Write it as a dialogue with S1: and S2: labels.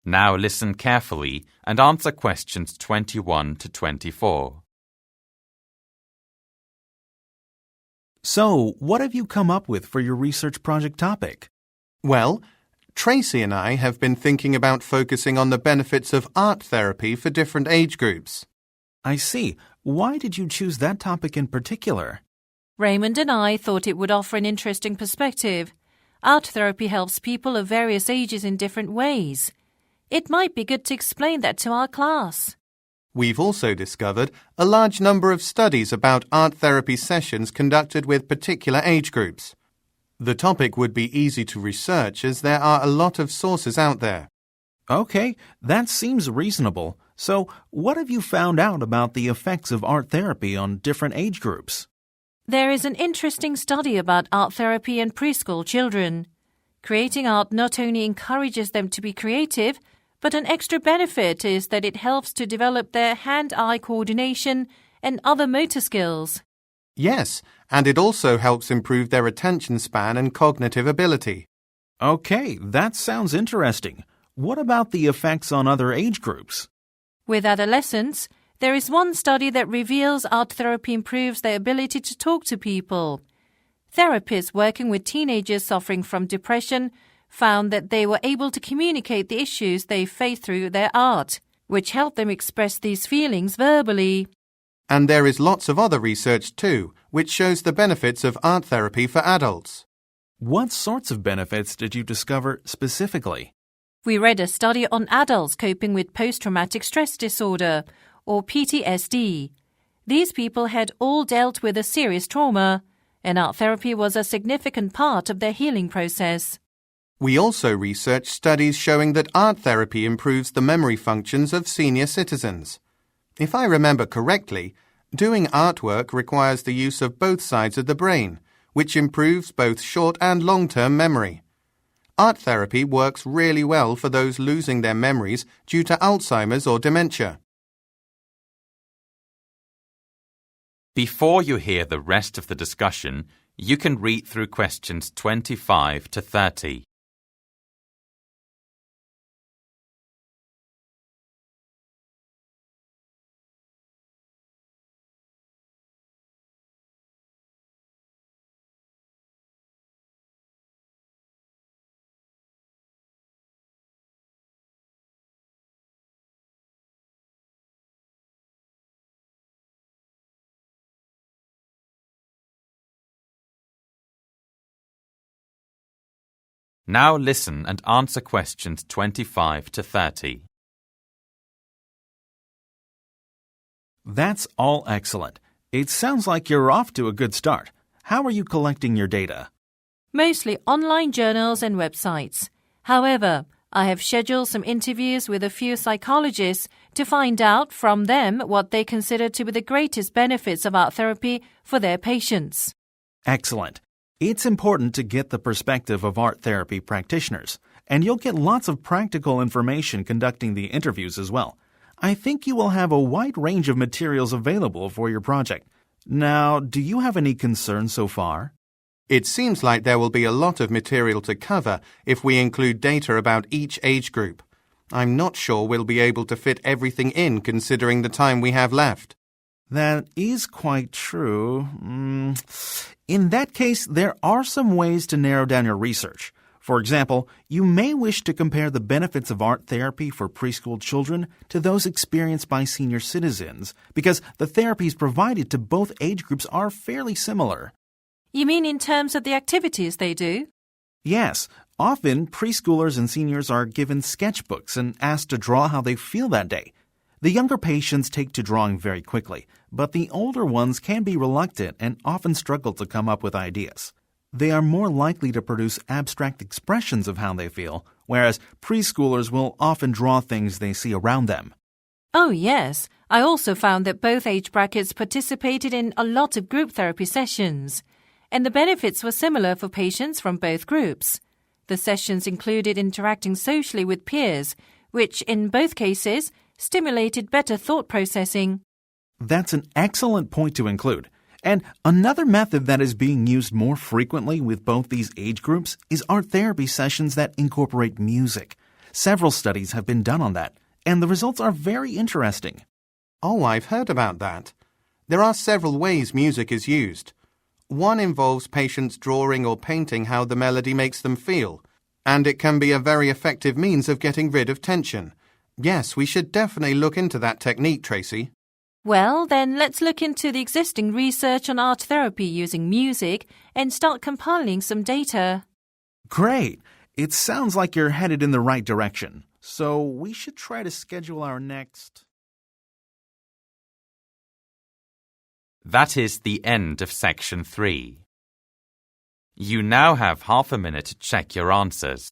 S1: Now listen carefully and answer questions 21 to 24.
S2: So, what have you come up with for your research project topic?
S3: Well, Tracy and I have been thinking about focusing on the benefits of art therapy for different age groups.
S2: I see. Why did you choose that topic in particular?
S4: Raymond and I thought it would offer an interesting perspective. Art therapy helps people of various ages in different ways. It might be good to explain that to our class.
S3: We've also discovered a large number of studies about art therapy sessions conducted with particular age groups. The topic would be easy to research as there are a lot of sources out there.
S2: Okay, that seems reasonable. So, what have you found out about the effects of art therapy on different age groups?
S4: There is an interesting study about art therapy in preschool children. Creating art not only encourages them to be creative, but an extra benefit is that it helps to develop their hand-eye coordination and other motor skills.
S3: Yes, and it also helps improve their attention span and cognitive ability.
S2: Okay, that sounds interesting. What about the effects on other age groups?
S4: With adolescents, there is one study that reveals art therapy improves their ability to talk to people. Therapists working with teenagers suffering from depression found that they were able to communicate the issues they face through their art, which helped them express these feelings verbally.
S3: And there is lots of other research too, which shows the benefits of art therapy for adults.
S2: What sorts of benefits did you discover specifically?
S4: We read a study on adults coping with post-traumatic stress disorder, or PTSD. These people had all dealt with a serious trauma, and art therapy was a significant part of their healing process.
S3: We also researched studies showing that art therapy improves the memory functions of senior citizens. If I remember correctly, doing artwork requires the use of both sides of the brain, which improves both short and long-term memory. Art therapy works really well for those losing their memories due to Alzheimer's or dementia.
S1: Before you hear the rest of the discussion, you can read through questions 25 to 30. Now listen and answer questions 25 to 30.
S2: That's all excellent. It sounds like you're off to a good start. How are you collecting your data?
S4: Mostly online journals and websites. However, I have scheduled some interviews with a few psychologists to find out from them what they consider to be the greatest benefits of art therapy for their patients.
S2: Excellent. It's important to get the perspective of art therapy practitioners, and you'll get lots of practical information conducting the interviews as well. I think you will have a wide range of materials available for your project. Now, do you have any concerns so far?
S3: It seems like there will be a lot of material to cover if we include data about each age group. I'm not sure we'll be able to fit everything in considering the time we have left.
S2: That is quite true. In that case, there are some ways to narrow down your research. For example, you may wish to compare the benefits of art therapy for preschool children to those experienced by senior citizens, because the therapies provided to both age groups are fairly similar.
S4: You mean in terms of the activities they do?
S2: Yes. Often, preschoolers and seniors are given sketchbooks and asked to draw how they feel that day. The younger patients take to drawing very quickly, but the older ones can be reluctant and often struggle to come up with ideas. They are more likely to produce abstract expressions of how they feel, whereas preschoolers will often draw things they see around them.
S4: Oh, yes. I also found that both age brackets participated in a lot of group therapy sessions, and the benefits were similar for patients from both groups. The sessions included interacting socially with peers, which in both cases stimulated better thought processing.
S2: That's an excellent point to include. And another method that is being used more frequently with both these age groups is art therapy sessions that incorporate music. Several studies have been done on that, and the results are very interesting.
S3: Oh, I've heard about that. There are several ways music is used. One involves patients drawing or painting how the melody makes them feel, and it can be a very effective means of getting rid of tension. Yes, we should definitely look into that technique, Tracy.
S4: Well, then let's look into the existing research on art therapy using music and start compiling some data.
S2: Great! It sounds like you're headed in the right direction. So we should try to schedule our next...
S1: That is the end of section 3. You now have half a minute to check your answers.